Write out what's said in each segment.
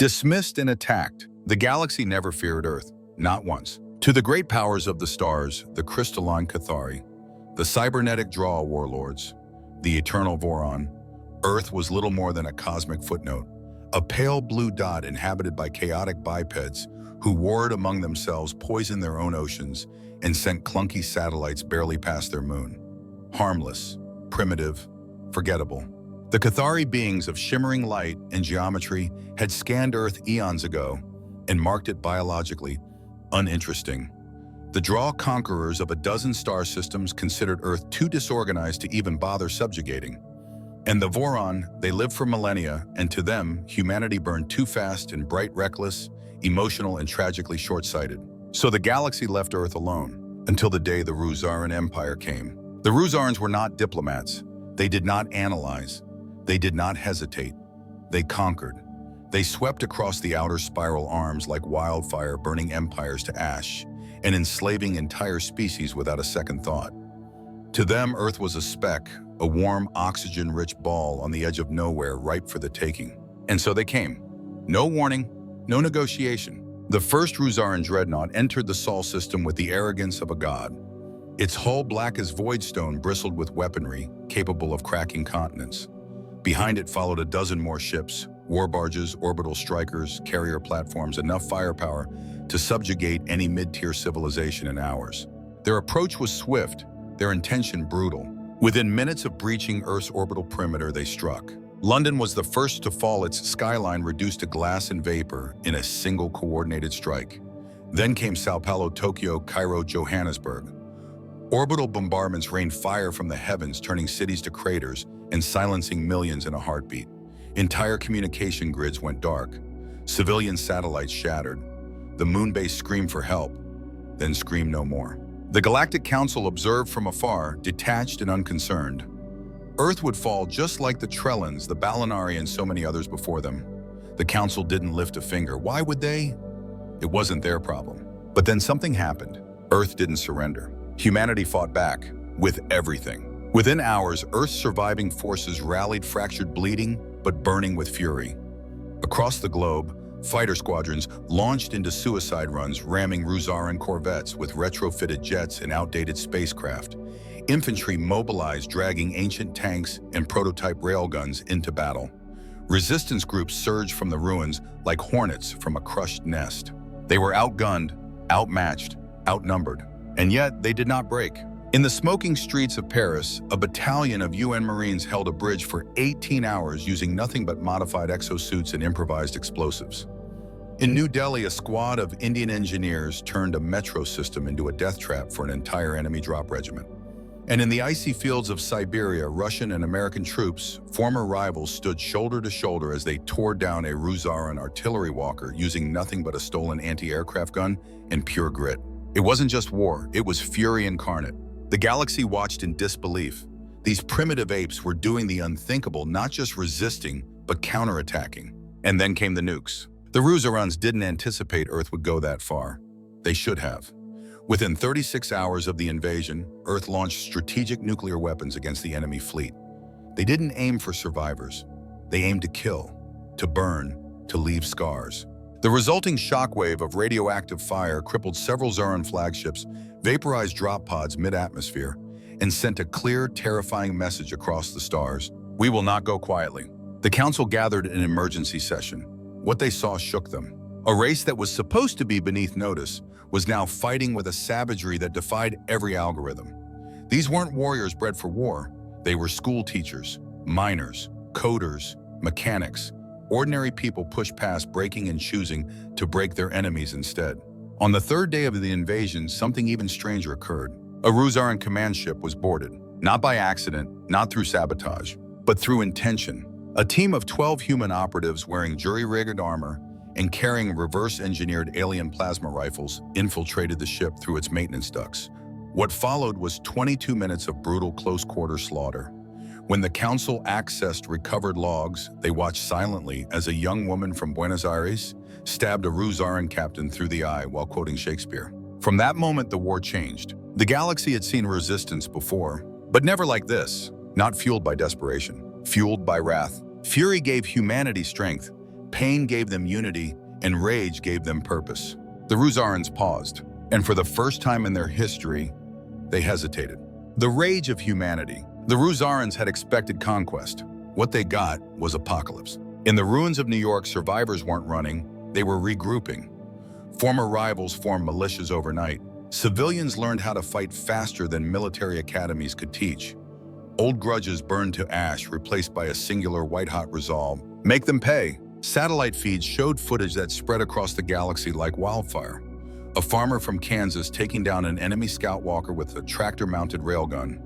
Dismissed and attacked, the galaxy never feared Earth, not once. To the great powers of the stars, the crystalline Cathari, the cybernetic Draw warlords, the eternal Voron, Earth was little more than a cosmic footnote, a pale blue dot inhabited by chaotic bipeds who warred among themselves, poisoned their own oceans, and sent clunky satellites barely past their moon. Harmless, primitive, forgettable. The Cathari beings of shimmering light and geometry had scanned Earth eons ago and marked it biologically uninteresting. The Draw conquerors of a dozen star systems considered Earth too disorganized to even bother subjugating. And the Voron, they lived for millennia, and to them, humanity burned too fast and bright, reckless, emotional, and tragically short-sighted. So the galaxy left Earth alone, until the day the Ruzaran Empire came. The Ruzarans were not diplomats. They did not analyze. They did not hesitate. They conquered. They swept across the outer spiral arms like wildfire, burning empires to ash, and enslaving entire species without a second thought. To them, Earth was a speck, a warm, oxygen-rich ball on the edge of nowhere, ripe for the taking. And so they came. No warning, no negotiation. The first Ruzaran dreadnought entered the Sol system with the arrogance of a god. Its hull, black as voidstone, bristled with weaponry capable of cracking continents. Behind it followed a dozen more ships, war barges, orbital strikers, carrier platforms, enough firepower to subjugate any mid-tier civilization in hours. Their approach was swift, their intention brutal. Within minutes of breaching Earth's orbital perimeter, they struck. London was the first to fall, its skyline reduced to glass and vapor in a single coordinated strike. Then came Sao Paulo, Tokyo, Cairo, Johannesburg. Orbital bombardments rained fire from the heavens, turning cities to craters and silencing millions in a heartbeat. Entire communication grids went dark. Civilian satellites shattered. The moon base screamed for help, then screamed no more. The Galactic Council observed from afar, detached and unconcerned. Earth would fall just like the Trellans, the Balinari, and so many others before them. The Council didn't lift a finger. Why would they? It wasn't their problem. But then something happened. Earth didn't surrender. Humanity fought back, with everything. Within hours, Earth's surviving forces rallied, fractured, bleeding, but burning with fury. Across the globe, fighter squadrons launched into suicide runs, ramming Ruzaran corvettes with retrofitted jets and outdated spacecraft. Infantry mobilized, dragging ancient tanks and prototype railguns into battle. Resistance groups surged from the ruins like hornets from a crushed nest. They were outgunned, outmatched, outnumbered, and yet they did not break. In the smoking streets of Paris, a battalion of UN Marines held a bridge for 18 hours using nothing but modified exosuits and improvised explosives. In New Delhi, a squad of Indian engineers turned a metro system into a death trap for an entire enemy drop regiment. And in the icy fields of Siberia, Russian and American troops, former rivals, stood shoulder to shoulder as they tore down a Ruzaran artillery walker using nothing but a stolen anti-aircraft gun and pure grit. It wasn't just war, it was fury incarnate. The galaxy watched in disbelief. These primitive apes were doing the unthinkable, not just resisting, but counterattacking. And then came the nukes. The Ruzarans didn't anticipate Earth would go that far. They should have. Within 36 hours of the invasion, Earth launched strategic nuclear weapons against the enemy fleet. They didn't aim for survivors. They aimed to kill, to burn, to leave scars. The resulting shockwave of radioactive fire crippled several Zaran flagships, vaporized drop pods mid-atmosphere, and sent a clear, terrifying message across the stars. We will not go quietly. The Council gathered in an emergency session. What they saw shook them. A race that was supposed to be beneath notice was now fighting with a savagery that defied every algorithm. These weren't warriors bred for war. They were school teachers, miners, coders, mechanics. Ordinary people pushed past breaking and choosing to break their enemies instead. On the third day of the invasion, something even stranger occurred. A Ruzaran command ship was boarded, not by accident, not through sabotage, but through intention. A team of 12 human operatives wearing jury-rigged armor and carrying reverse-engineered alien plasma rifles infiltrated the ship through its maintenance ducts. What followed was 22 minutes of brutal close-quarter slaughter. When the Council accessed recovered logs, they watched silently as a young woman from Buenos Aires stabbed a Ruzaran captain through the eye while quoting Shakespeare. From that moment, the war changed. The galaxy had seen resistance before, but never like this. Not fueled by desperation, fueled by wrath. Fury gave humanity strength. Pain gave them unity, and rage gave them purpose. The Ruzarans paused, and for the first time in their history, they hesitated. The rage of humanity. The Ruzarans had expected conquest. What they got was apocalypse. In the ruins of New York, survivors weren't running, they were regrouping. Former rivals formed militias overnight. Civilians learned how to fight faster than military academies could teach. Old grudges burned to ash, replaced by a singular white-hot resolve. Make them pay. Satellite feeds showed footage that spread across the galaxy like wildfire. A farmer from Kansas taking down an enemy scout walker with a tractor-mounted railgun.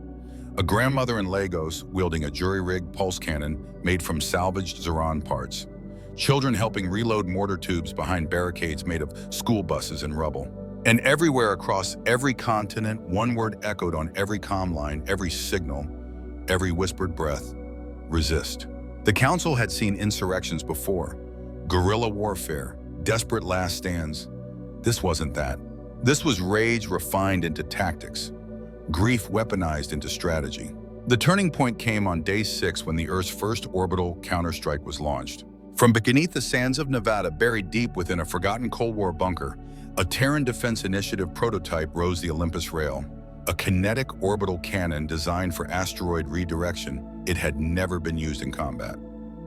A grandmother in Lagos wielding a jury-rigged pulse cannon made from salvaged Zeron parts. Children helping reload mortar tubes behind barricades made of school buses and rubble. And everywhere across every continent, one word echoed on every comm line, every signal, every whispered breath: resist. The Council had seen insurrections before. Guerrilla warfare, desperate last stands. This wasn't that. This was rage refined into tactics. Grief weaponized into strategy. The turning point came on day 6 when the Earth's first orbital counterstrike was launched. From beneath the sands of Nevada, buried deep within a forgotten Cold War bunker, a Terran Defense Initiative prototype rose the Olympus Rail. A kinetic orbital cannon designed for asteroid redirection. It had never been used in combat.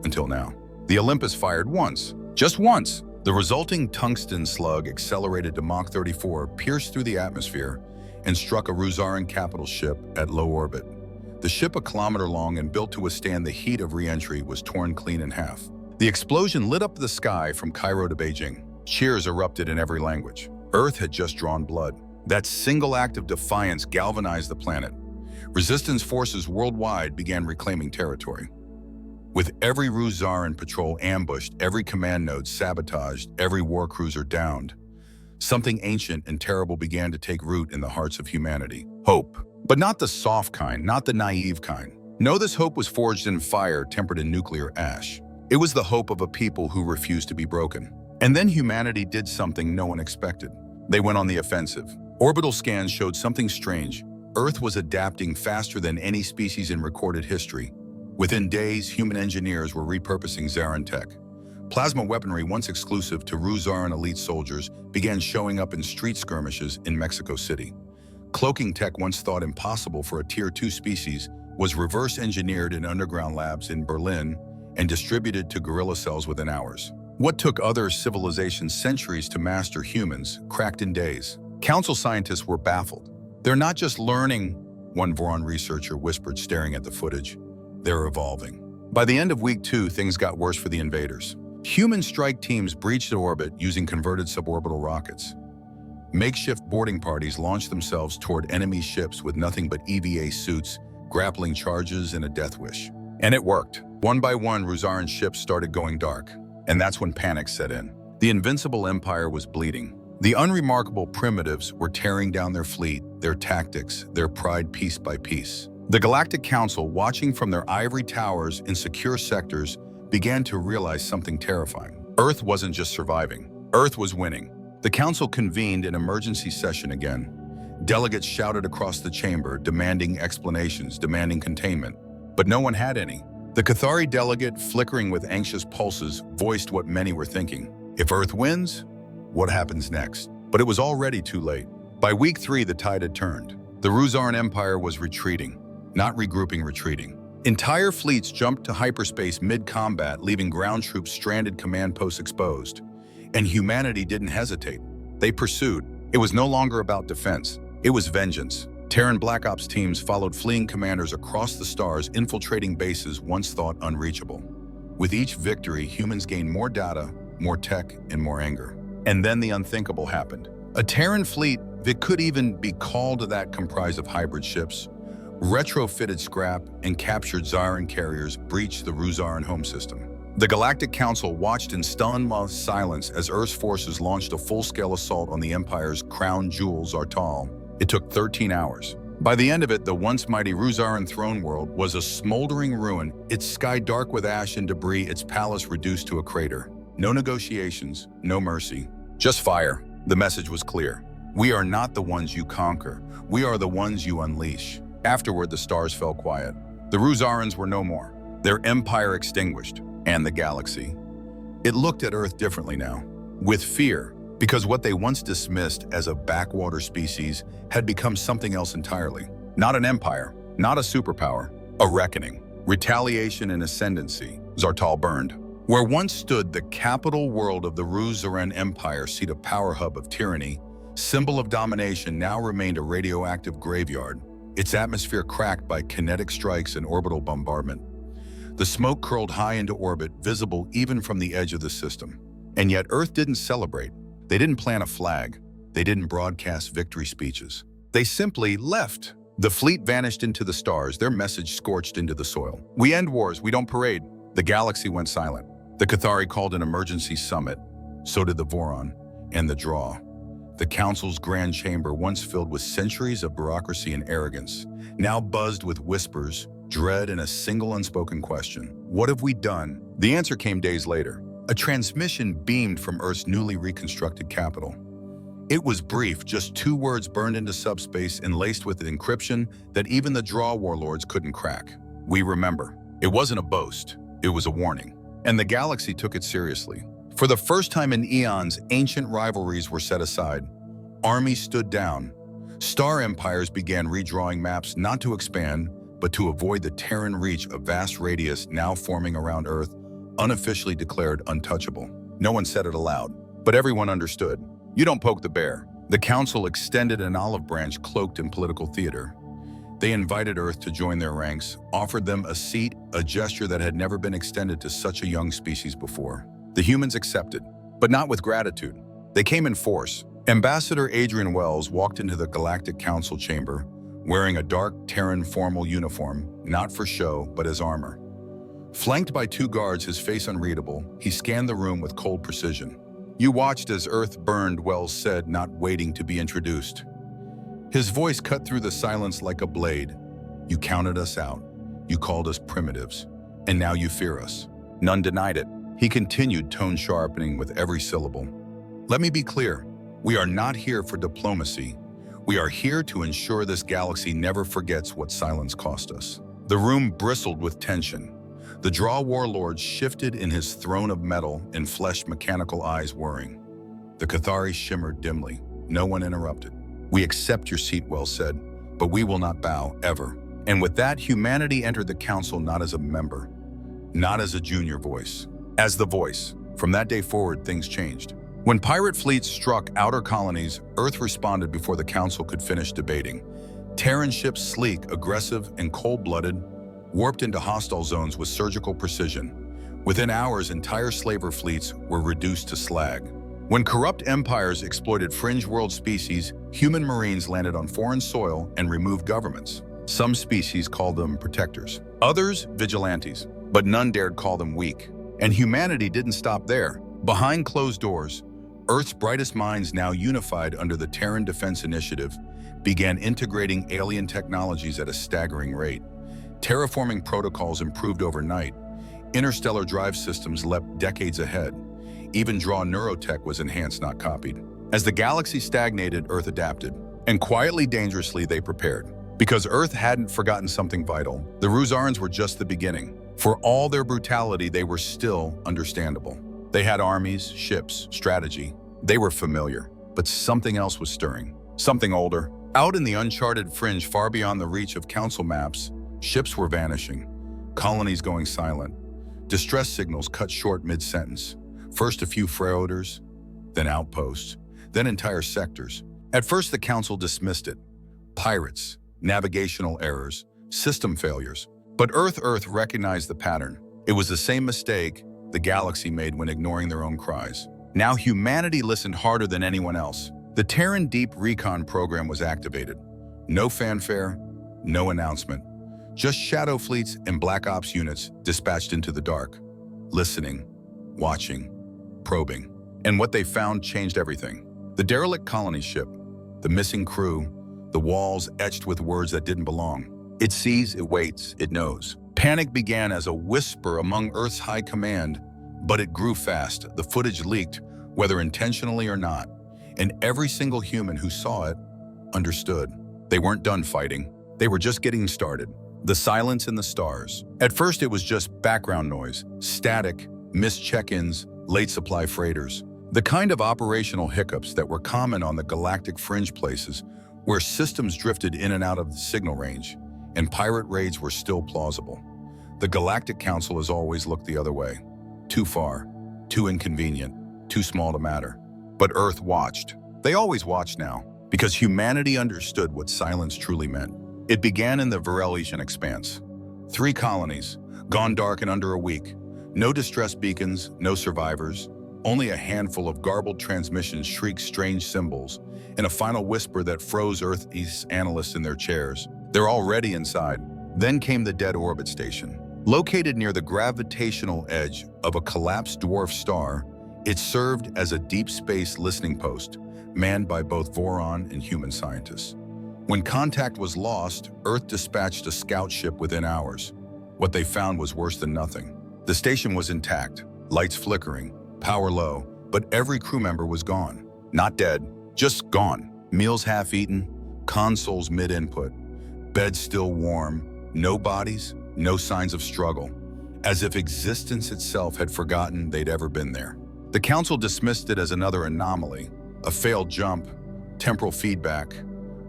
Until now. The Olympus fired once. Just once. The resulting tungsten slug, accelerated to Mach 34, pierced through the atmosphere and struck a Ruzaran capital ship at low orbit. The ship, a kilometer long and built to withstand the heat of re-entry, was torn clean in half. The explosion lit up the sky from Cairo to Beijing. Cheers erupted in every language. Earth had just drawn blood. That single act of defiance galvanized the planet. Resistance forces worldwide began reclaiming territory. With every Ruzaran patrol ambushed, every command node sabotaged, every war cruiser downed, something ancient and terrible began to take root in the hearts of humanity. Hope. But not the soft kind, not the naive kind. No, this hope was forged in fire, tempered in nuclear ash. It was the hope of a people who refused to be broken. And then humanity did something no one expected. They went on the offensive. Orbital scans showed something strange. Earth was adapting faster than any species in recorded history. Within days, human engineers were repurposing Zaran tech. Plasma weaponry, once exclusive to Ruzaran elite soldiers, began showing up in street skirmishes in Mexico City. Cloaking tech, once thought impossible for a Tier 2 species, was reverse engineered in underground labs in Berlin and distributed to guerrilla cells within hours. What took other civilizations centuries to master, humans cracked in days. Council scientists were baffled. They're not just learning, one Voron researcher whispered, staring at the footage. They're evolving. By the end of week 2, things got worse for the invaders. Human strike teams breached orbit using converted suborbital rockets. Makeshift boarding parties launched themselves toward enemy ships with nothing but EVA suits, grappling charges, and a death wish. And it worked. One by one, Ruzaran ships started going dark. And that's when panic set in. The invincible empire was bleeding. The unremarkable primitives were tearing down their fleet, their tactics, their pride piece by piece. The Galactic Council, watching from their ivory towers in secure sectors, began to realize something terrifying. Earth wasn't just surviving. Earth was winning. The Council convened an emergency session again. Delegates shouted across the chamber, demanding explanations, demanding containment. But no one had any. The Cathari delegate, flickering with anxious pulses, voiced what many were thinking. If Earth wins, what happens next? But it was already too late. By week 3, the tide had turned. The Ruzaran Empire was retreating. Not regrouping, retreating. Entire fleets jumped to hyperspace mid-combat, leaving ground troops stranded, command posts exposed. And humanity didn't hesitate. They pursued. It was no longer about defense. It was vengeance. Terran Black Ops teams followed fleeing commanders across the stars, infiltrating bases once thought unreachable. With each victory, humans gained more data, more tech, and more anger. And then the unthinkable happened. A Terran fleet that could even be called that, comprised of hybrid ships, retrofitted scrap, and captured Zaran carriers, breached the Ruzaran home system. The Galactic Council watched in stunned silence as Earth's forces launched a full-scale assault on the Empire's crown jewel, Zartal. It took 13 hours. By the end of it, the once mighty Ruzaran throne world was a smoldering ruin, its sky dark with ash and debris, its palace reduced to a crater. No negotiations, no mercy, just fire. The message was clear. We are not the ones you conquer. We are the ones you unleash. Afterward, the stars fell quiet. The Ruzarans were no more. Their empire extinguished. And the galaxy. It looked at Earth differently now, with fear, because what they once dismissed as a backwater species had become something else entirely. Not an empire, not a superpower, a reckoning. Retaliation and ascendancy, Zartal burned. Where once stood the capital world of the Rewrote Empire, seat of power hub of tyranny, symbol of domination, now remained a radioactive graveyard, its atmosphere cracked by kinetic strikes and orbital bombardment. The smoke curled high into orbit, visible even from the edge of the system. And yet Earth didn't celebrate. They didn't plant a flag. They didn't broadcast victory speeches. They simply left. The fleet vanished into the stars, their message scorched into the soil. We end wars, we don't parade. The galaxy went silent. The Cathari called an emergency summit. So did the Voron and the Draw. The Council's grand chamber, once filled with centuries of bureaucracy and arrogance, now buzzed with whispers, dread, and a single unspoken question. What have we done? The answer came days later. A transmission beamed from Earth's newly reconstructed capital. It was brief, just 2 words burned into subspace and laced with an encryption that even the Draw warlords couldn't crack. We remember. It wasn't a boast, it was a warning. And the galaxy took it seriously. For the first time in eons, ancient rivalries were set aside. Armies stood down. Star empires began redrawing maps not to expand, but to avoid the Terran reach, a vast radius now forming around Earth, unofficially declared untouchable. No one said it aloud, but everyone understood. You don't poke the bear. The Council extended an olive branch cloaked in political theater. They invited Earth to join their ranks, offered them a seat, a gesture that had never been extended to such a young species before. The humans accepted, but not with gratitude. They came in force. Ambassador Adrian Wells walked into the Galactic Council chamber, wearing a dark Terran formal uniform, not for show, but as armor. Flanked by 2 guards, his face unreadable, he scanned the room with cold precision. You watched as Earth burned, Wells said, not waiting to be introduced. His voice cut through the silence like a blade. You counted us out. You called us primitives. And now you fear us. None denied it. He continued, tone sharpening with every syllable. Let me be clear. We are not here for diplomacy. We are here to ensure this galaxy never forgets what silence cost us. The room bristled with tension. The Draw warlord shifted in his throne of metal and fleshed mechanical eyes whirring. The Cathari shimmered dimly. No one interrupted. We accept your seat, Wells said, but we will not bow, ever. And with that, humanity entered the Council not as a member, not as a junior voice, as the voice. From that day forward, things changed. When pirate fleets struck outer colonies, Earth responded before the Council could finish debating. Terran ships, sleek, aggressive, and cold-blooded, warped into hostile zones with surgical precision. Within hours, entire slaver fleets were reduced to slag. When corrupt empires exploited fringe world species, human marines landed on foreign soil and removed governments. Some species called them protectors, others vigilantes, but none dared call them weak. And humanity didn't stop there. Behind closed doors, Earth's brightest minds, now unified under the Terran Defense Initiative, began integrating alien technologies at a staggering rate. Terraforming protocols improved overnight. Interstellar drive systems leapt decades ahead. Even Draw neurotech was enhanced, not copied. As the galaxy stagnated, Earth adapted. And quietly, dangerously, they prepared. Because Earth hadn't forgotten something vital. The Ruzarans were just the beginning. For all their brutality, they were still understandable. They had armies, ships, strategy. They were familiar. But something else was stirring. Something older. Out in the uncharted fringe, far beyond the reach of Council maps, ships were vanishing. Colonies going silent. Distress signals cut short mid-sentence. First a few freighters, then outposts, then entire sectors. At first the Council dismissed it. Pirates, navigational errors, system failures. But Earth recognized the pattern. It was the same mistake the galaxy made when ignoring their own cries. Now humanity listened harder than anyone else. The Terran Deep Recon program was activated. No fanfare, no announcement. Just shadow fleets and Black Ops units dispatched into the dark. Listening, watching, probing. And what they found changed everything. The derelict colony ship, the missing crew, the walls etched with words that didn't belong. It sees, it waits, it knows. Panic began as a whisper among Earth's high command, but it grew fast. The footage leaked, whether intentionally or not. And every single human who saw it understood. They weren't done fighting. They were just getting started. The silence in the stars. At first, it was just background noise, static, missed check-ins, late supply freighters, the kind of operational hiccups that were common on the galactic fringe places where systems drifted in and out of the signal range, and pirate raids were still plausible. The Galactic Council has always looked the other way. Too far, too inconvenient, too small to matter. But Earth watched. They always watch now, because humanity understood what silence truly meant. It began in the Varelsian expanse. 3 colonies, gone dark in under a week. No distress beacons, no survivors. Only a handful of garbled transmissions shrieked strange symbols, and a final whisper that froze Earth-East analysts in their chairs. They're already inside. Then came the Dead Orbit Station. Located near the gravitational edge of a collapsed dwarf star, it served as a deep space listening post, manned by both Voron and human scientists. When contact was lost, Earth dispatched a scout ship within hours. What they found was worse than nothing. The station was intact, lights flickering, power low, but every crew member was gone. Not dead, just gone. Meals half-eaten, consoles mid-input, beds still warm, no bodies, no signs of struggle, as if existence itself had forgotten they'd ever been there. The Council dismissed it as another anomaly, a failed jump, temporal feedback,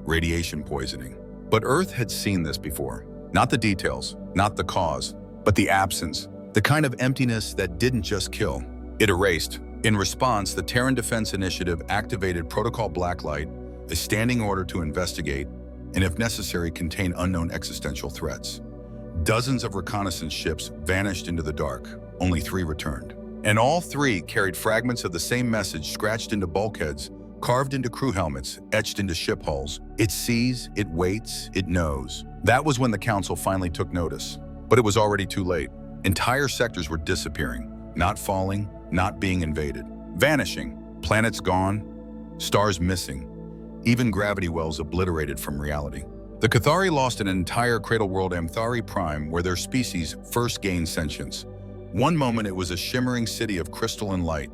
radiation poisoning. But Earth had seen this before. Not the details, not the cause, but the absence, the kind of emptiness that didn't just kill. It erased. In response, the Terran Defense Initiative activated Protocol Blacklight, a standing order to investigate and, if necessary, contain unknown existential threats. Dozens of reconnaissance ships vanished into the dark. Only 3 returned. And all 3 carried fragments of the same message scratched into bulkheads, carved into crew helmets, etched into ship hulls. It sees, it waits, it knows. That was when the Council finally took notice. But it was already too late. Entire sectors were disappearing, not falling, not being invaded. Vanishing, planets gone, stars missing, even gravity wells obliterated from reality. The Cathari lost an entire cradle world, Amthari Prime, where their species first gained sentience. One moment it was a shimmering city of crystalline light.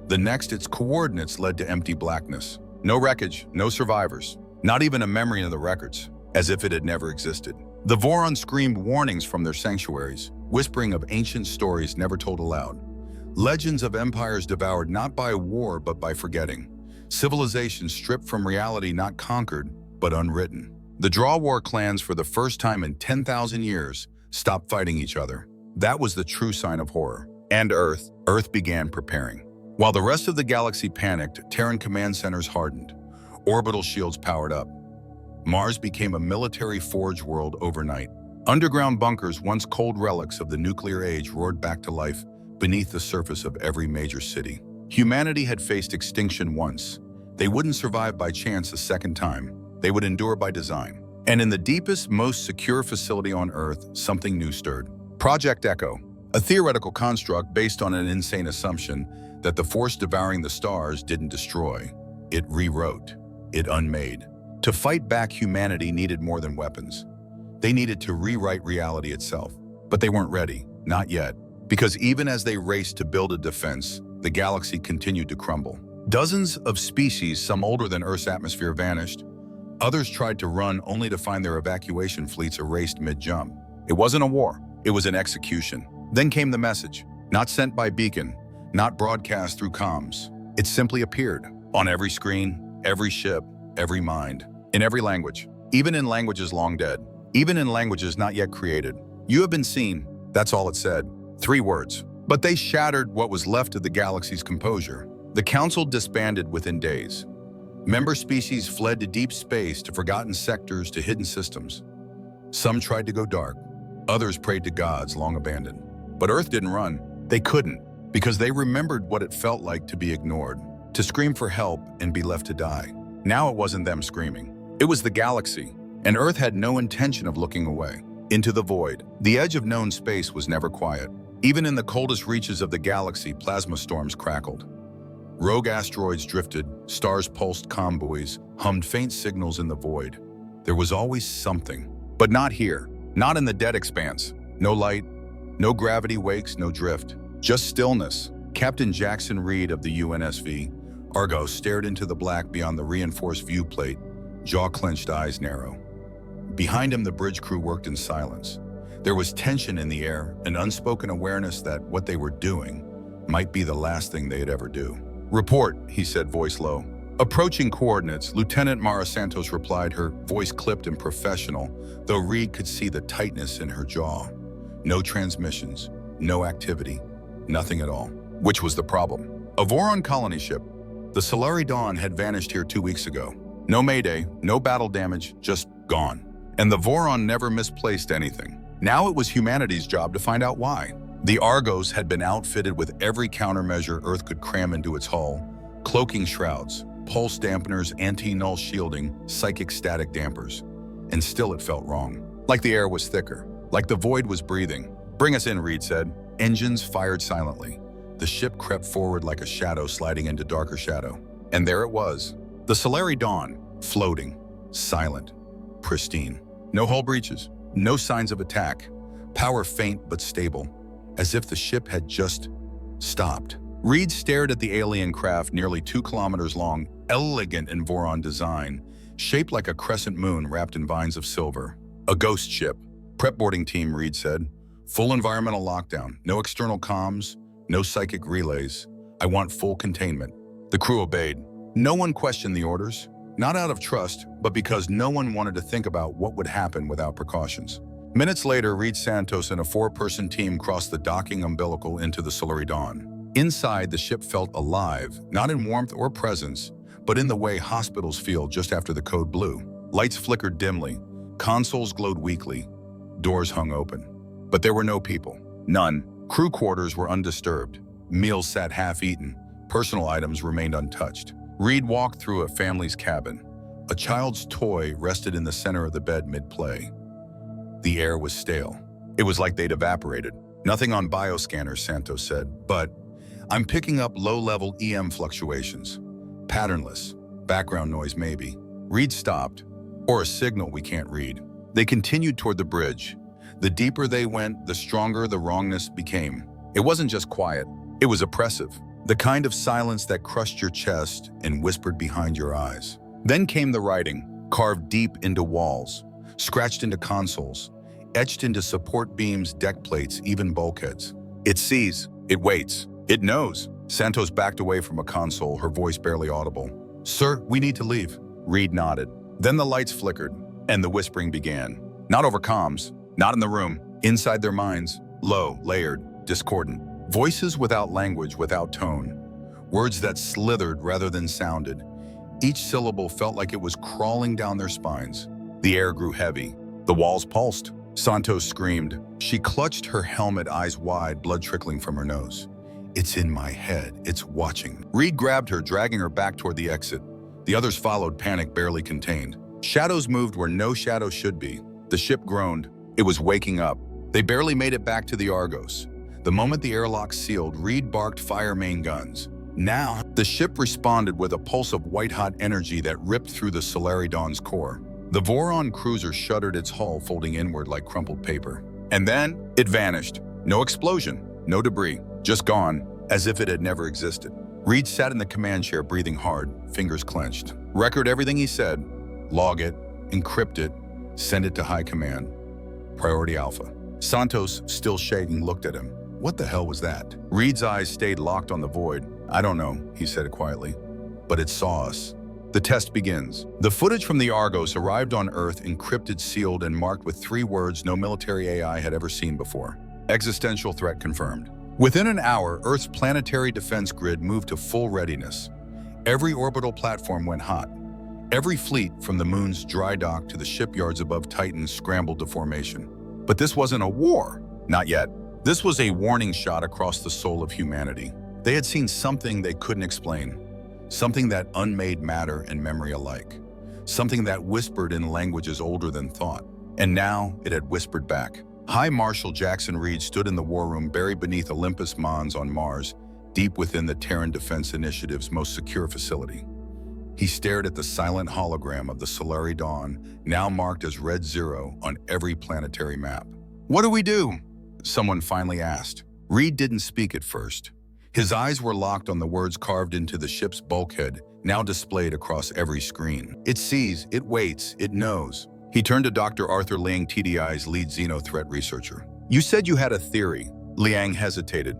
The next, its coordinates led to empty blackness. No wreckage, no survivors, not even a memory in the records, as if it had never existed. The Voron screamed warnings from their sanctuaries, whispering of ancient stories never told aloud. Legends of empires devoured not by war but by forgetting. Civilizations stripped from reality, not conquered, but unwritten. The Draw War clans, for the first time in 10,000 years, stopped fighting each other. That was the true sign of horror. And Earth began preparing. While the rest of the galaxy panicked, Terran command centers hardened. Orbital shields powered up. Mars became a military forge world overnight. Underground bunkers, once cold relics of the nuclear age, roared back to life beneath the surface of every major city. Humanity had faced extinction once. They wouldn't survive by chance a second time. They would endure by design. And in the deepest, most secure facility on Earth, something new stirred. Project Echo, a theoretical construct based on an insane assumption that the force devouring the stars didn't destroy. It rewrote. It unmade. To fight back, humanity needed more than weapons. They needed to rewrite reality itself. But they weren't ready, not yet. Because even as they raced to build a defense, the galaxy continued to crumble. Dozens of species, some older than Earth's atmosphere, vanished. Others tried to run only to find their evacuation fleets erased mid-jump. It wasn't a war, it was an execution. Then came the message, not sent by beacon, not broadcast through comms. It simply appeared on every screen, every ship, every mind, in every language, even in languages long dead, even in languages not yet created. You have been seen, that's all it said. 3 words. But they shattered what was left of the galaxy's composure. The Council disbanded within days. Member species fled to deep space, to forgotten sectors, to hidden systems. Some tried to go dark. Others prayed to gods long abandoned. But Earth didn't run. They couldn't, because they remembered what it felt like to be ignored, to scream for help and be left to die. Now it wasn't them screaming. It was the galaxy, and Earth had no intention of looking away. Into the void, the edge of known space was never quiet. Even in the coldest reaches of the galaxy, plasma storms crackled. Rogue asteroids drifted, stars pulsed, comm buoys hummed faint signals in the void. There was always something. But not here, not in the dead expanse. No light, no gravity wakes, no drift. Just stillness. Captain Jackson Reed of the UNSV, Argo, stared into the black beyond the reinforced viewplate, jaw-clenched, eyes narrow. Behind him, the bridge crew worked in silence. There was tension in the air, an unspoken awareness that what they were doing might be the last thing they'd ever do. "Report," he said, voice low. "Approaching coordinates," Lieutenant Mara Santos replied, her voice clipped and professional, though Reed could see the tightness in her jaw. No transmissions, no activity, nothing at all. Which was the problem? A Voron colony ship. The Solari Dawn had vanished here 2 weeks ago. No mayday, no battle damage, just gone. And the Voron never misplaced anything. Now it was humanity's job to find out why. The Argos had been outfitted with every countermeasure Earth could cram into its hull: cloaking shrouds, pulse dampeners, anti-null shielding, psychic static dampers. And still it felt wrong. Like the air was thicker, like the void was breathing. "Bring us in," Reed said. Engines fired silently. The ship crept forward like a shadow sliding into darker shadow. And there it was. The Solari Dawn, floating, silent, pristine. No hull breaches, no signs of attack. Power faint but stable, as if the ship had just stopped. Reed stared at the alien craft, nearly 2 kilometers long, elegant in Voron design, shaped like a crescent moon wrapped in vines of silver. "A ghost ship." "Prep boarding team," Reed said. "Full environmental lockdown, no external comms, no psychic relays. I want full containment." The crew obeyed. No one questioned the orders, not out of trust, but because no one wanted to think about what would happen without precautions. Minutes later, Reed Santos and a 4-person team crossed the docking umbilical into the Solari Dawn. Inside, the ship felt alive, not in warmth or presence, but in the way hospitals feel just after the code blue. Lights flickered dimly, consoles glowed weakly, doors hung open. But there were no people. None. Crew quarters were undisturbed. Meals sat half-eaten. Personal items remained untouched. Reed walked through a family's cabin. A child's toy rested in the center of the bed mid-play. The air was stale. It was like they'd evaporated. "Nothing on bioscanners," Santos said, "but I'm picking up low-level EM fluctuations. Patternless. Background noise maybe." Reed stopped. "Or a signal we can't read." They continued toward the bridge. The deeper they went, the stronger the wrongness became. It wasn't just quiet. It was oppressive. The kind of silence that crushed your chest and whispered behind your eyes. Then came the writing, carved deep into walls, scratched into consoles, etched into support beams, deck plates, even bulkheads. "It sees. It waits. It knows." Santos backed away from a console, her voice barely audible. "Sir, we need to leave." Reed nodded. Then the lights flickered, and the whispering began. Not over comms, not in the room, inside their minds, low, layered, discordant. Voices without language, without tone. Words that slithered rather than sounded. Each syllable felt like it was crawling down their spines. The air grew heavy. The walls pulsed. Santos screamed. She clutched her helmet, eyes wide, blood trickling from her nose. "It's in my head. It's watching." Reed grabbed her, dragging her back toward the exit. The others followed, panic barely contained. Shadows moved where no shadow should be. The ship groaned. It was waking up. They barely made it back to the Argos. The moment the airlock sealed, Reed barked fire main guns. Now, the ship responded with a pulse of white-hot energy that ripped through the Solari Dawn's core. The Voron cruiser shuddered, its hull folding inward like crumpled paper. And then, it vanished. No explosion, no debris, just gone, as if it had never existed. Reed sat in the command chair, breathing hard, fingers clenched. Record everything he said, log it, encrypt it, send it to high command. Priority Alpha. Santos, still shaking, looked at him. What the hell was that? Reed's eyes stayed locked on the void. "I don't know," he said quietly, "but it saw us." The test begins. The footage from the Argos arrived on Earth, encrypted, sealed, and marked with 3 words no military AI had ever seen before. Existential threat confirmed. Within an hour, Earth's planetary defense grid moved to full readiness. Every orbital platform went hot. Every fleet, from the moon's dry dock to the shipyards above Titan, scrambled to formation. But this wasn't a war. Not yet. This was a warning shot across the soul of humanity. They had seen something they couldn't explain. Something that unmade matter and memory alike. Something that whispered in languages older than thought. And now it had whispered back. High Marshal Jackson Reed stood in the war room, buried beneath Olympus Mons on Mars, deep within the Terran Defense Initiative's most secure facility. He stared at the silent hologram of the Solari Dawn, now marked as Red 0 on every planetary map. "What do we do?" someone finally asked. Reed didn't speak at first. His eyes were locked on the words carved into the ship's bulkhead, now displayed across every screen. "It sees, it waits, it knows." He turned to Dr. Arthur Liang, TDI's lead xenothreat researcher. "You said you had a theory." Liang hesitated.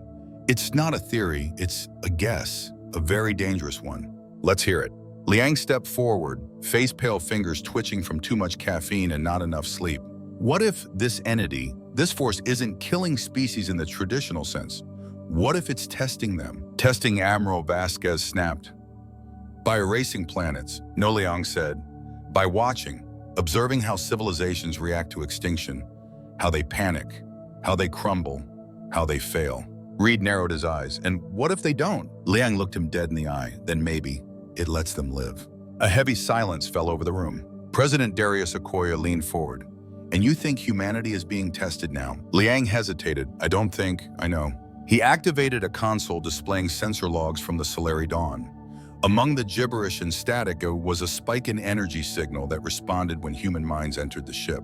It's not a theory, it's a guess, a very dangerous one. Let's hear it. Liang stepped forward, face-pale fingers twitching from too much caffeine and not enough sleep. What if this entity, this force, isn't killing species in the traditional sense? What if it's testing them? Testing, Admiral Vasquez snapped. By erasing planets, No Liang said. By watching, observing how civilizations react to extinction, how they panic, how they crumble, how they fail. Reed narrowed his eyes. And what if they don't? Liang looked him dead in the eye. Then maybe it lets them live. A heavy silence fell over the room. President Darius Okoye leaned forward. And you think humanity is being tested now? Liang hesitated. I know. He activated a console displaying sensor logs from the Solari Dawn. Among the gibberish and static was a spike in energy signal that responded when human minds entered the ship.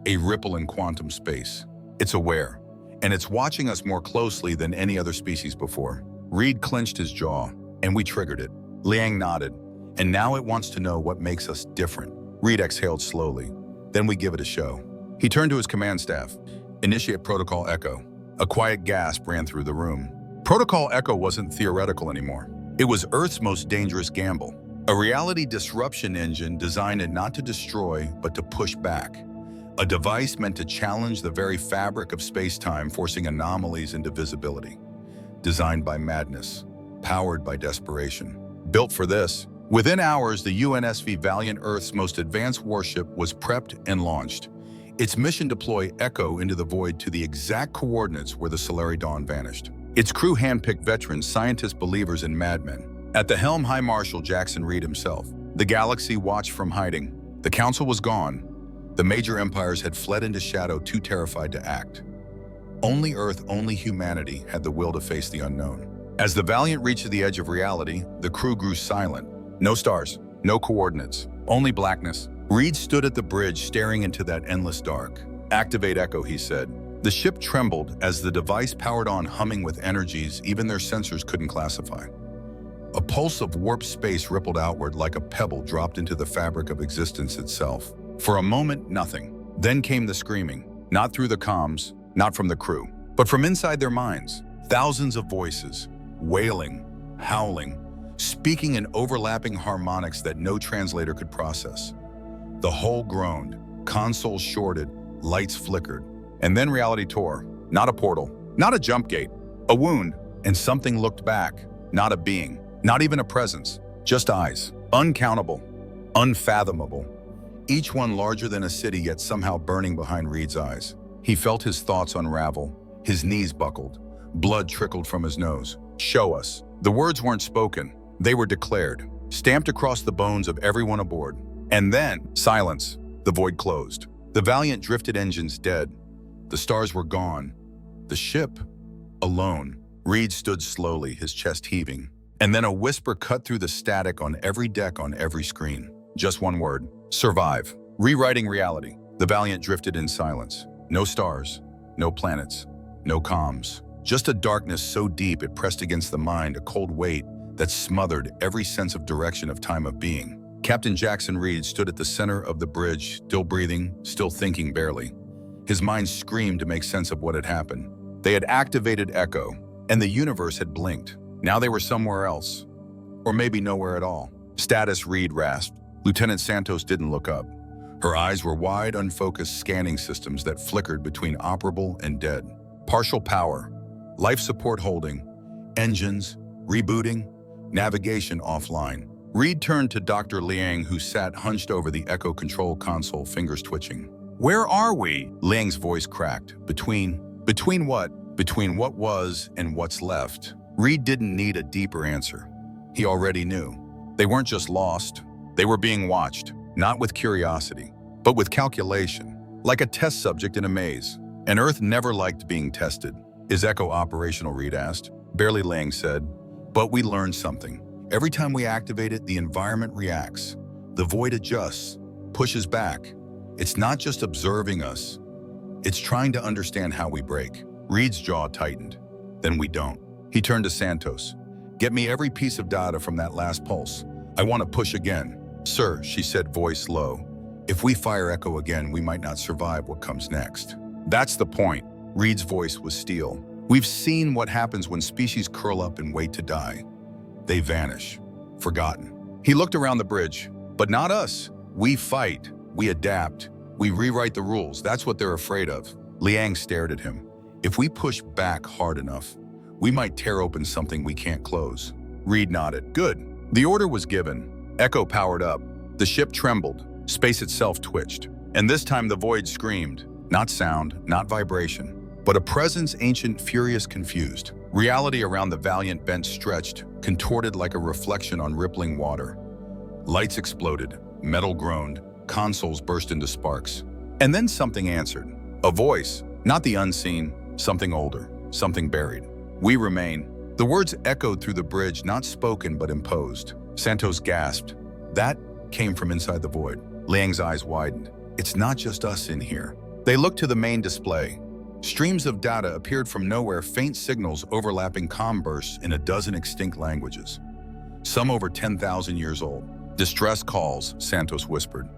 A ripple in quantum space. It's aware, and it's watching us more closely than any other species before. Reed clenched his jaw, and we triggered it. Liang nodded, and now it wants to know what makes us different. Reed exhaled slowly. Then we give it a show. He turned to his command staff. Initiate Protocol Echo. A quiet gasp ran through the room. Protocol Echo wasn't theoretical anymore. It was Earth's most dangerous gamble. A reality disruption engine designed not to destroy, but to push back. A device meant to challenge the very fabric of space-time, forcing anomalies into visibility. Designed by madness, powered by desperation. Built for this. Within hours, the UNSV Valiant, Earth's most advanced warship, was prepped and launched. Its mission deploy Echo into the void to the exact coordinates where the Solari Dawn vanished. Its crew handpicked veterans, scientists, believers, and madmen. At the helm, High Marshal Jackson Reed himself. The galaxy watched from hiding. The Council was gone. The major empires had fled into shadow, too terrified to act. Only Earth, only humanity had the will to face the unknown. As the Valiant reached the edge of reality, the crew grew silent. No stars, no coordinates, only blackness. Reed stood at the bridge, staring into that endless dark. Activate Echo, he said. The ship trembled as the device powered on, humming with energies even their sensors couldn't classify. A pulse of warped space rippled outward like a pebble dropped into the fabric of existence itself. For a moment, nothing. Then came the screaming, not through the comms, not from the crew, but from inside their minds. Thousands of voices, wailing, howling, speaking in overlapping harmonics that no translator could process. The hull groaned, consoles shorted, lights flickered. And then reality tore. Not a portal, not a jump gate, a wound. And something looked back. Not a being, not even a presence, just eyes. Uncountable, unfathomable. Each one larger than a city, yet somehow burning behind Reed's eyes. He felt his thoughts unravel. His knees buckled. Blood trickled from his nose. Show us. The words weren't spoken. They were declared, stamped across the bones of everyone aboard. And then, silence. The void closed. The Valiant drifted, engines dead. The stars were gone. The ship, alone. Reed stood slowly, his chest heaving. And then a whisper cut through the static on every deck, on every screen. Just one word. Survive. Rewriting reality. The Valiant drifted in silence. No stars, no planets, no comms. Just a darkness so deep it pressed against the mind, a cold weight that smothered every sense of direction, of time, of being. Captain Jackson Reed stood at the center of the bridge, still breathing, still thinking barely. His mind screamed to make sense of what had happened. They had activated Echo, and the universe had blinked. Now they were somewhere else. Or maybe nowhere at all. Status, Reed rasped. Lieutenant Santos didn't look up. Her eyes were wide, unfocused scanning systems that flickered between operable and dead. Partial power, life support holding, engines, rebooting, navigation offline. Reed turned to Dr. Liang, who sat hunched over the Echo control console, fingers twitching. Where are we? Liang's voice cracked. Between what? Between what was and what's left. Reed didn't need a deeper answer. He already knew. They weren't just lost. They were being watched, not with curiosity, but with calculation, like a test subject in a maze. And Earth never liked being tested. Is Echo operational? Reed asked. Barely, Liang said. But we learned something. Every time we activate it, the environment reacts. The void adjusts, pushes back. It's not just observing us. It's trying to understand how we break. Reed's jaw tightened. Then we don't. He turned to Santos. Get me every piece of data from that last pulse. I want to push again. Sir, she said, voice low. If we fire Echo again, we might not survive what comes next. That's the point. Reed's voice was steel. We've seen what happens when species curl up and wait to die. They vanish, forgotten. He looked around the bridge, but not us. We fight, we adapt, we rewrite the rules. That's what they're afraid of. Liang stared at him. If we push back hard enough, we might tear open something we can't close. Reed nodded. Good. The order was given. Echo powered up. The ship trembled. Space itself twitched. And this time the void screamed. Not sound, not vibration, but a presence ancient, furious, confused. Reality around the Valiant bent stretched, contorted like a reflection on rippling water. Lights exploded, metal groaned, consoles burst into sparks. And then something answered. A voice, not the unseen, something older, something buried. We remain. The words echoed through the bridge, not spoken but imposed. Santos gasped. That came from inside the void. Liang's eyes widened. It's not just us in here. They looked to the main display. Streams of data appeared from nowhere, faint signals overlapping comm bursts in a dozen extinct languages. Some over 10,000 years old. Distress calls, Santos whispered,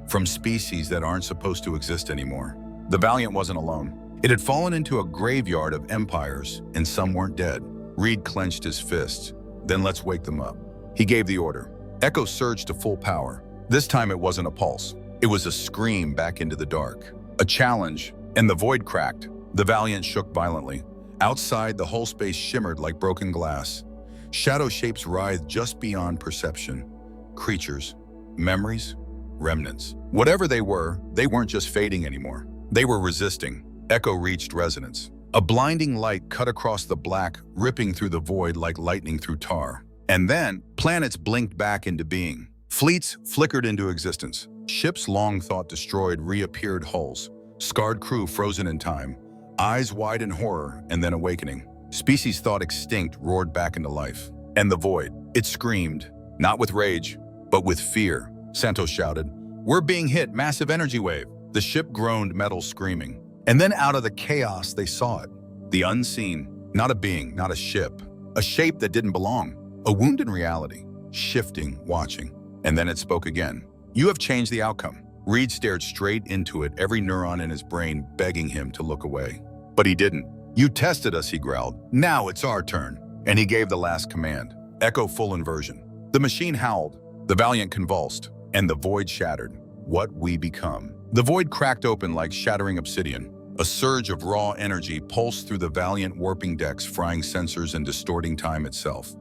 from species that aren't supposed to exist anymore. The Valiant wasn't alone. It had fallen into a graveyard of empires, and some weren't dead. Reed clenched his fists. Then let's wake them up. He gave the order. Echo surged to full power. This time it wasn't a pulse. It was a scream back into the dark. A challenge, and the void cracked. The Valiant shook violently. Outside, the whole space shimmered like broken glass. Shadow shapes writhed just beyond perception. Creatures, memories, remnants. Whatever they weren't just fading anymore. They were resisting. Echo reached resonance. A blinding light cut across the black, ripping through the void like lightning through tar. And then, planets blinked back into being. Fleets flickered into existence. Ships long thought destroyed reappeared hulls. Scarred crew frozen in time. Eyes wide in horror and then awakening. Species thought extinct roared back into life. And the void, it screamed, not with rage, but with fear. Santos shouted, "We're being hit, massive energy wave." The ship groaned, metal screaming. And then out of the chaos, they saw it. The unseen, not a being, not a ship. A shape that didn't belong. A wound in reality, shifting, watching. And then it spoke again. "You have changed the outcome." Reed stared straight into it, every neuron in his brain begging him to look away. But he didn't. "You tested us," he growled. "Now it's our turn." And he gave the last command. Echo full inversion. The machine howled. The Valiant convulsed. And the void shattered. What we become. The void cracked open like shattering obsidian. A surge of raw energy pulsed through the Valiant warping decks, frying sensors and distorting time itself.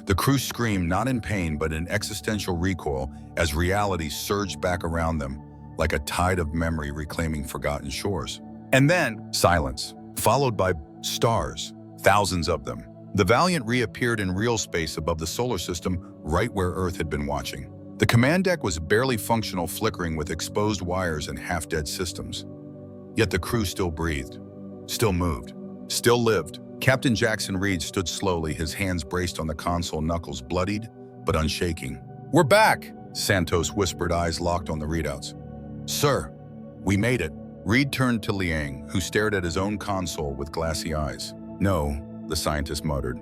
The crew screamed not in pain but in existential recoil as reality surged back around them, like a tide of memory reclaiming forgotten shores. And then, silence, followed by stars, thousands of them. The Valiant reappeared in real space above the solar system, right where Earth had been watching. The command deck was barely functional, flickering with exposed wires and half-dead systems. Yet the crew still breathed, still moved, still lived. Captain Jackson Reed stood slowly, his hands braced on the console, knuckles bloodied but unshaking. "We're back," Santos whispered, eyes locked on the readouts. "Sir, we made it." Reed turned to Liang, who stared at his own console with glassy eyes. "No," the scientist muttered.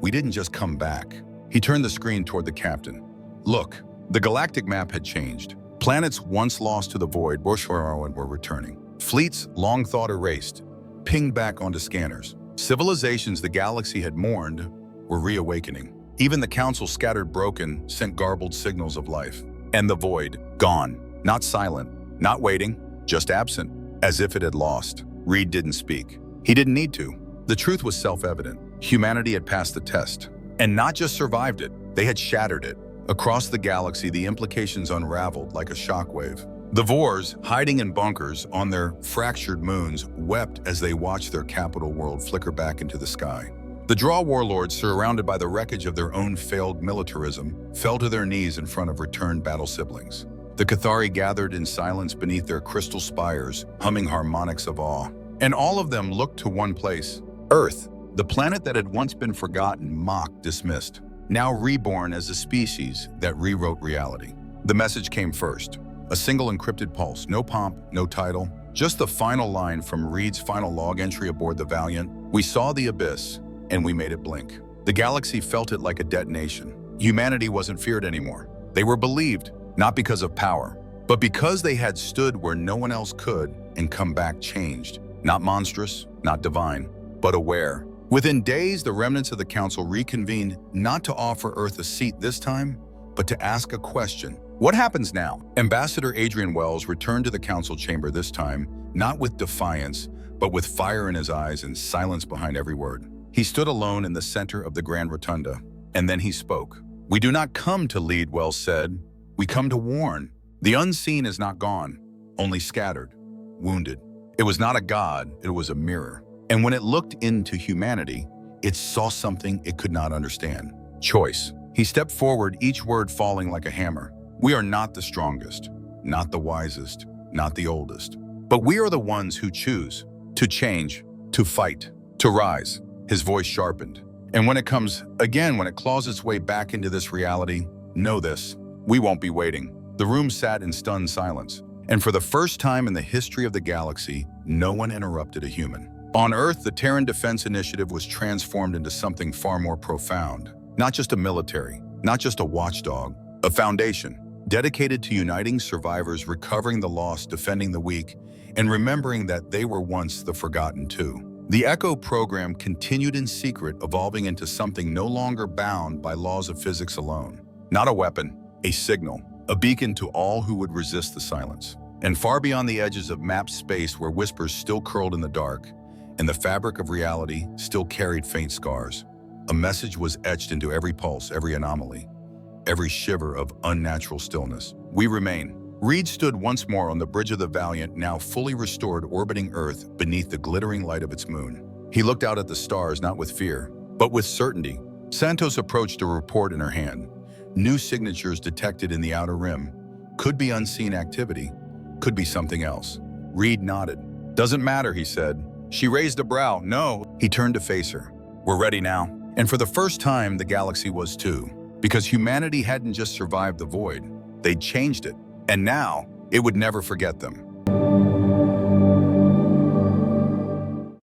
"We didn't just come back." He turned the screen toward the captain. "Look, the galactic map had changed. Planets once lost to the void were returning. Fleets long thought erased, pinged back onto scanners. Civilizations the galaxy had mourned were reawakening. Even the council, scattered broken, sent garbled signals of life. And the void, gone, not silent, not waiting, just absent, as if it had lost. Reed didn't speak. He didn't need to. The truth was self-evident. Humanity had passed the test. And not just survived it, they had shattered it. Across the galaxy, the implications unraveled like a shockwave. The Vors, hiding in bunkers on their fractured moons, wept as they watched their capital world flicker back into the sky. The Draw warlords, surrounded by the wreckage of their own failed militarism, fell to their knees in front of returned battle siblings. The Cathari gathered in silence beneath their crystal spires, humming harmonics of awe. And all of them looked to one place, Earth, the planet that had once been forgotten, mocked, dismissed, now reborn as a species that rewrote reality. The message came first. A single encrypted pulse, no pomp, no title, just the final line from Reed's final log entry aboard the Valiant. "We saw the abyss, and we made it blink." The galaxy felt it like a detonation. Humanity wasn't feared anymore. They were believed, not because of power, but because they had stood where no one else could and come back changed. Not monstrous, not divine, but aware. Within days, the remnants of the council reconvened, not to offer Earth a seat this time, but to ask a question. What happens now? Ambassador Adrian Wells returned to the council chamber this time, not with defiance, but with fire in his eyes and silence behind every word. He stood alone in the center of the Grand Rotunda, and then he spoke. "We do not come to lead," Wells said. "We come to warn. The unseen is not gone, only scattered, wounded. It was not a god, it was a mirror. And when it looked into humanity, it saw something it could not understand. Choice." He stepped forward, each word falling like a hammer. "We are not the strongest, not the wisest, not the oldest. But we are the ones who choose to change, to fight, to rise." His voice sharpened. "And when it comes again, when it claws its way back into this reality, know this, we won't be waiting." The room sat in stunned silence. And for the first time in the history of the galaxy, no one interrupted a human. On Earth, the Terran Defense Initiative was transformed into something far more profound. Not just a military, not just a watchdog, a foundation dedicated to uniting survivors, recovering the lost, defending the weak, and remembering that they were once the forgotten too. The Echo program continued in secret, evolving into something no longer bound by laws of physics alone. Not a weapon, a signal, a beacon to all who would resist the silence. And far beyond the edges of mapped space, where whispers still curled in the dark, and the fabric of reality still carried faint scars, a message was etched into every pulse, every anomaly, every shiver of unnatural stillness. "We remain." Reed stood once more on the bridge of the Valiant, now fully restored, orbiting Earth beneath the glittering light of its moon. He looked out at the stars, not with fear, but with certainty. Santos approached, a report in her hand. New signatures detected in the outer rim. Could be unseen activity, could be something else. Reed nodded. "Doesn't matter," he said. She raised a brow. "No." He turned to face her. "We're ready now." And for the first time, the galaxy was too. Because humanity hadn't just survived the void, they'd changed it. And now, it would never forget them.